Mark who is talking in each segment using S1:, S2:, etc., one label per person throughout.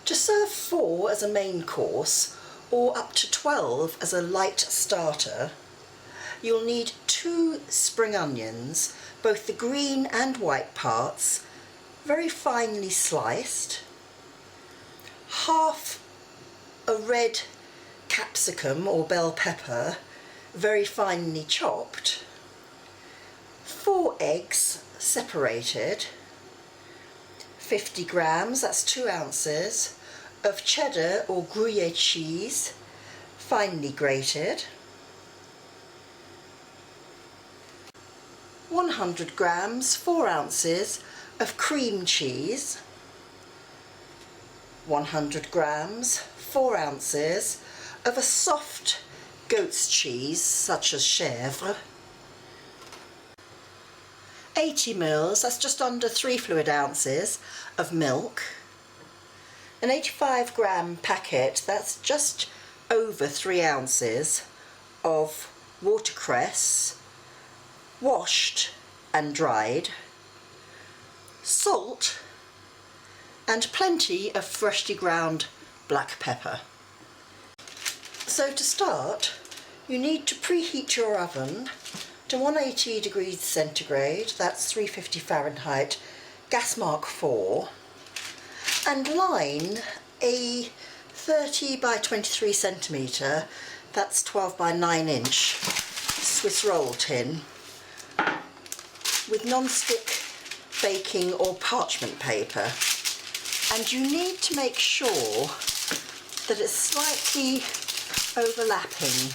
S1: To serve 4 as a main course or up to 12 as a light starter, you'll need 2 spring onions, both the green and white parts, very finely sliced, half a red capsicum or bell pepper, very finely chopped, 4 eggs separated, 50 grams, that's 2 ounces, of cheddar or Gruyere cheese, finely grated, 100 grams, 4 ounces, of cream cheese, 100 grams, 4 ounces, of a soft goat's cheese such as chèvre, 80 ml, that's just under 3 fluid ounces, of milk, an 85 gram packet, that's just over 3 ounces, of watercress, washed and dried, salt, and plenty of freshly ground black pepper. So to start, you need to preheat your oven to 180 degrees centigrade, that's 350 Fahrenheit, gas mark 4, and line a 30 by 23 centimetre, that's 12 by 9 inch Swiss roll tin with non-stick baking or parchment paper. And you need to make sure that it's slightly overlapping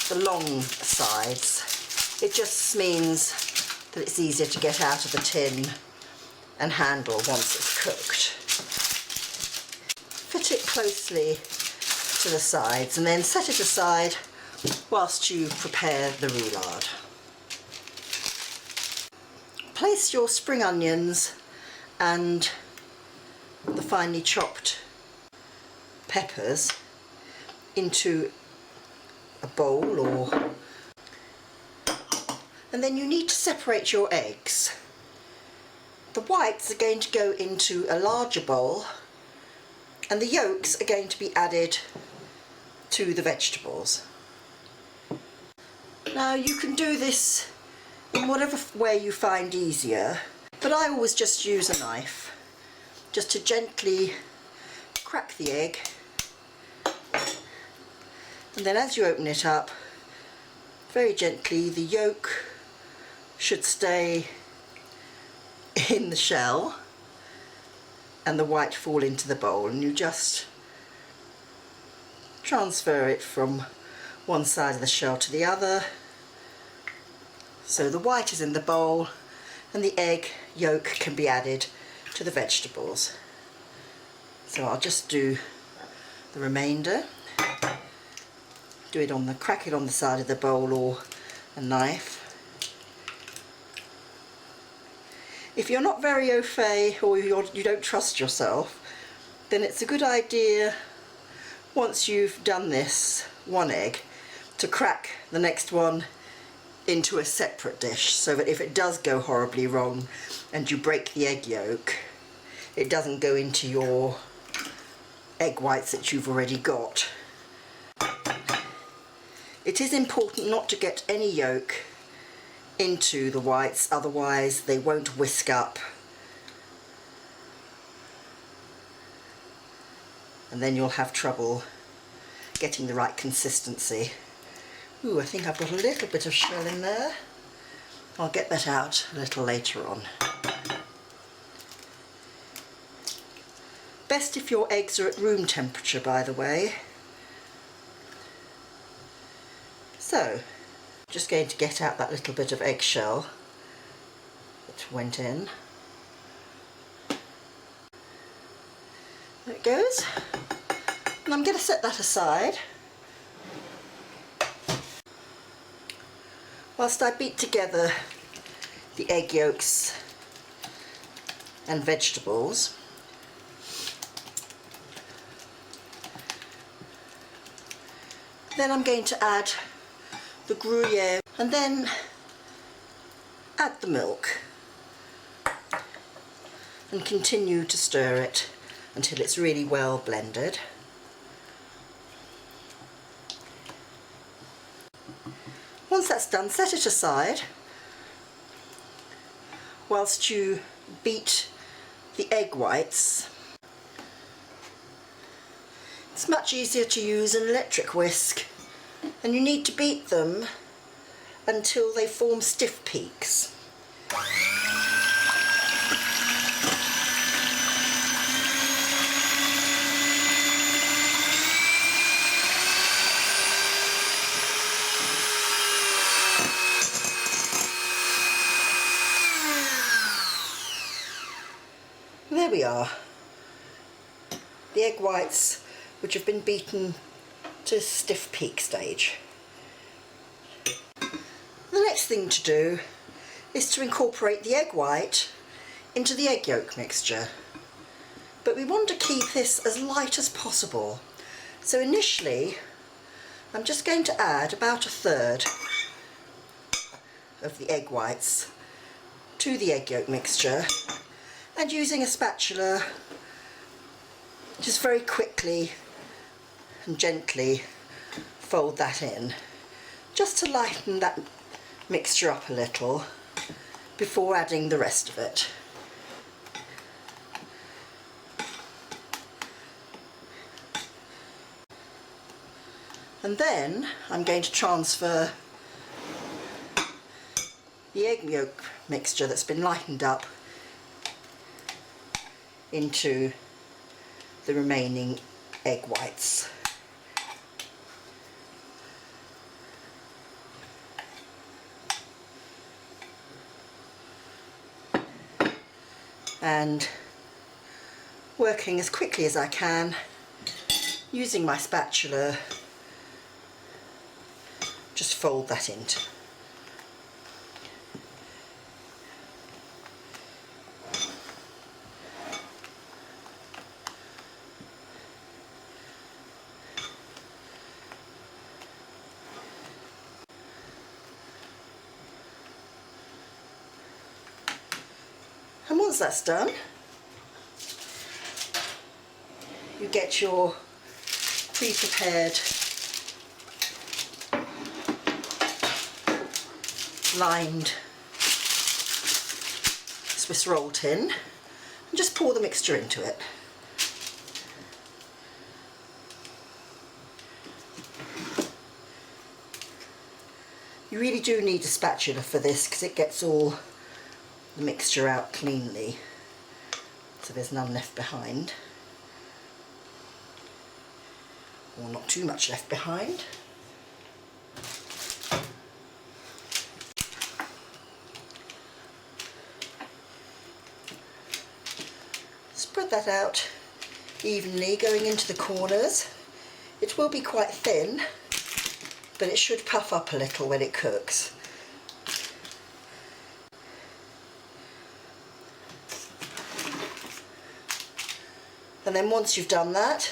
S1: the long sides. It just means that it's easier to get out of the tin and handle once it's cooked. Fit it closely to the sides and then set it aside whilst you prepare the roulade. Place your spring onions and the finely chopped peppers into a bowl and then you need to separate your eggs. The whites are going to go into a larger bowl and the yolks are going to be added to the vegetables. Now you can do this in whatever way you find easier, but I always just use a knife just to gently crack the egg, and then as you open it up, very gently, the yolk should stay in the shell and the white fall into the bowl, and you just transfer it from one side of the shell to the other. So the white is in the bowl and the egg yolk can be added to the vegetables. So I'll just do the remainder. Do it crack it on the side of the bowl or a knife. If you're not very au fait or you don't trust yourself, then it's a good idea, once you've done this one egg, to crack the next one into a separate dish, so that if it does go horribly wrong and you break the egg yolk, it doesn't go into your egg whites that you've already got. It is important not to get any yolk into the whites, otherwise they won't whisk up and then you'll have trouble getting the right consistency. Ooh, I think I've got a little bit of shell in there. I'll get that out a little later on. Best if your eggs are at room temperature, by the way. So, just going to get out that little bit of eggshell that went in. There it goes. And I'm going to set that aside whilst I beat together the egg yolks and vegetables. Then I'm going to add the Gruyere and then add the milk and continue to stir it until it's really well blended. Once that's done, set it aside whilst you beat the egg whites. It's much easier to use an electric whisk, and you need to beat them until they form stiff peaks. There we are, the egg whites which have been beaten to stiff peak stage. The next thing to do is to incorporate the egg white into the egg yolk mixture, but we want to keep this as light as possible. So initially I'm just going to add about 1/3 of the egg whites to the egg yolk mixture, and using a spatula just very quickly and gently fold that in, just to lighten that mixture up a little before adding the rest of it. And then I'm going to transfer the egg yolk mixture that's been lightened up into the remaining egg whites. And working as quickly as I can, using my spatula, just fold that into. And once that's done, you get your pre-prepared lined Swiss roll tin, and just pour the mixture into it. You really do need a spatula for this because it gets all the mixture out cleanly, so there's none left behind, or not too much left behind. Spread that out evenly, going into the corners. It will be quite thin, but it should puff up a little when it cooks. And then once you've done that,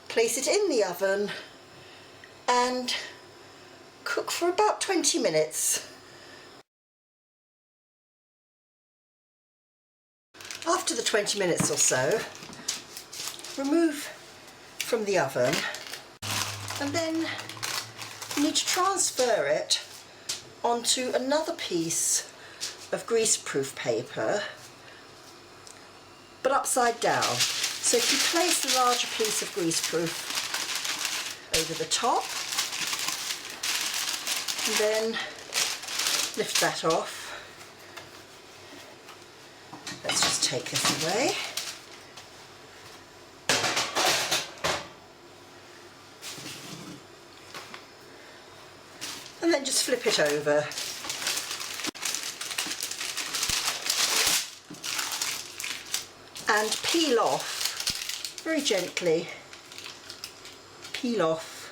S1: place it in the oven and cook for about 20 minutes. After the 20 minutes or so, remove from the oven, and then you need to transfer it onto another piece of greaseproof paper, but upside down. So if you place the larger piece of greaseproof over the top, and then lift that off. Let's just take this away. And then just flip it over. And peel off, very gently, peel off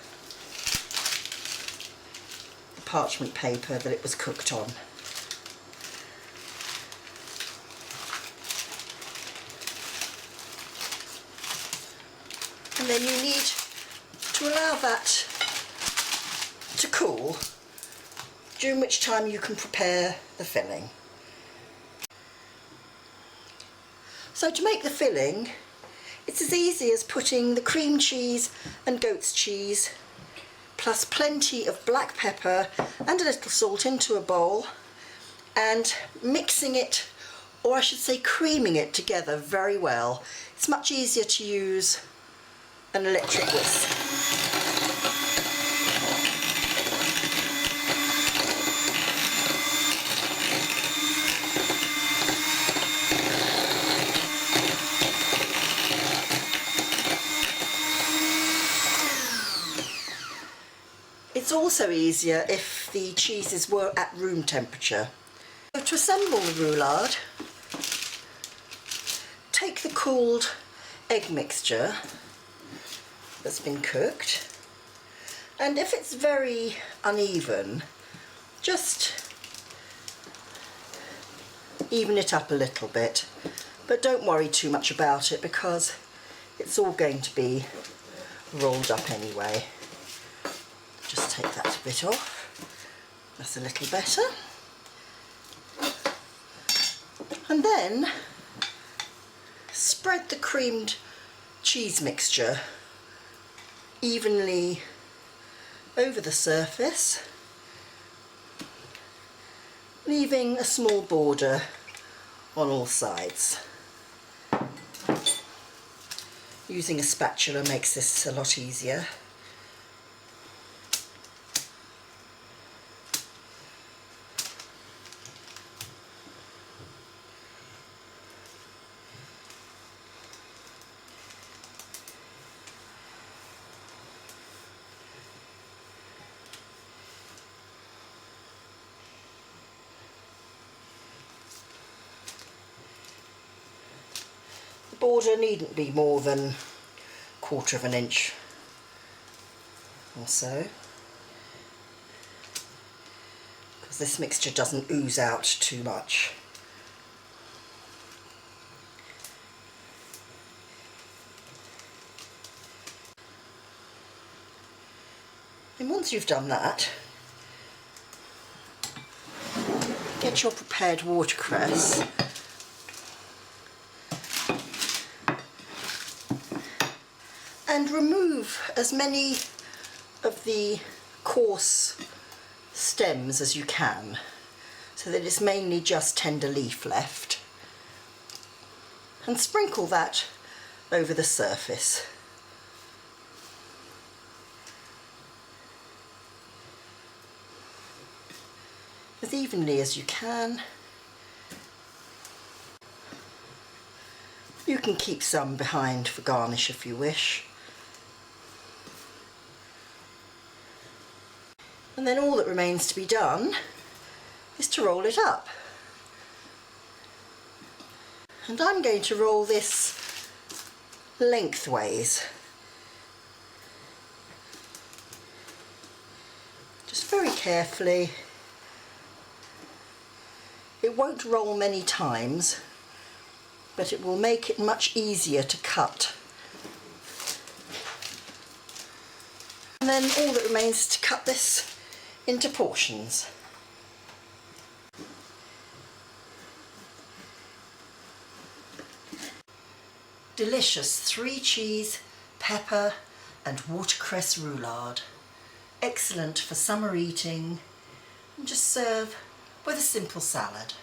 S1: the parchment paper that it was cooked on. And then you need to allow that to cool, during which time you can prepare the filling. So to make the filling, it's as easy as putting the cream cheese and goat's cheese plus plenty of black pepper and a little salt into a bowl and mixing it, or I should say creaming it together very well. It's much easier to use an electric whisk. It's also easier if the cheeses were at room temperature. So to assemble the roulade, take the cooled egg mixture that's been cooked, and if it's very uneven, just even it up a little bit, but don't worry too much about it because it's all going to be rolled up anyway. Just take that bit off, that's a little better. And then spread the creamed cheese mixture evenly over the surface, leaving a small border on all sides. Using a spatula makes this a lot easier. The border needn't be more than 1/4 of an inch or so, because this mixture doesn't ooze out too much. And once you've done that, get your prepared watercress and remove as many of the coarse stems as you can, so that it's mainly just tender leaf left, and sprinkle that over the surface. As evenly as you can. You can keep some behind for garnish if you wish. And then all that remains to be done is to roll it up. And I'm going to roll this lengthways. Just very carefully. It won't roll many times, but it will make it much easier to cut. And then all that remains is to cut this into portions. Delicious 3 cheese, pepper and watercress roulade. Excellent for summer eating, and just serve with a simple salad.